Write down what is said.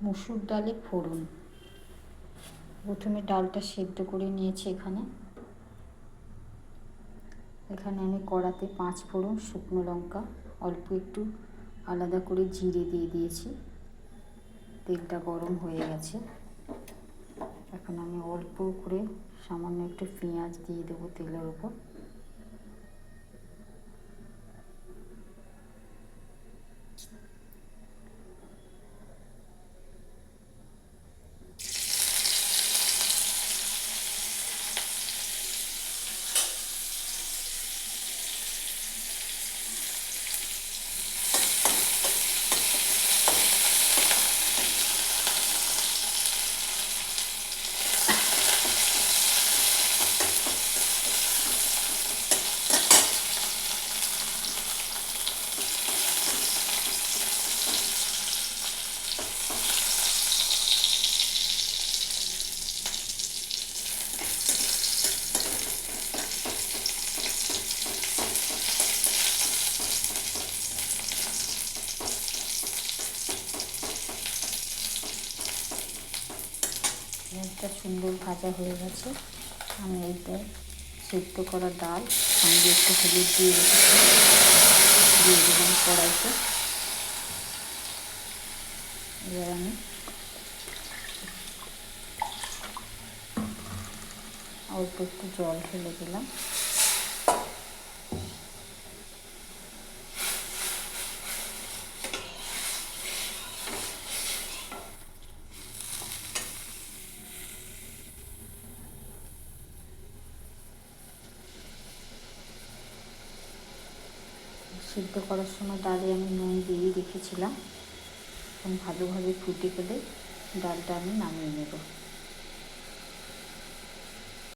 মুসুর ডালে ফোড়ন। প্রথমে ডালটা সেদ্ধ করে নিয়েছি। এখানে আমি কড়াতে 5 ফোড়ন, শুকনো লঙ্কা, অল্প একটু আলাদা করে জিরে দিয়ে দিয়েছি। তেলটা গরম হয়ে গেছে। এখন আমি অল্প করে সামান্য একটু পেঁয়াজ দিয়ে দেবো তেলের উপর। পেঁয়াজটা সুন্দর ভাজা হয়ে গেছে। আমি এইটা সেদ্ধ করা ডাল সঙ্গে একটু হলুদ দিয়ে দিলাম কড়াইতে। এবার আমি অল্প একটু জল ঢেলে দিলাম। সিদ্ধ করার সময় ডালে আমি নুন দিয়ে রেখেছিলাম। এখন ভালোভাবে ফুটে গেলে ডালটা আমি নামিয়ে নেব।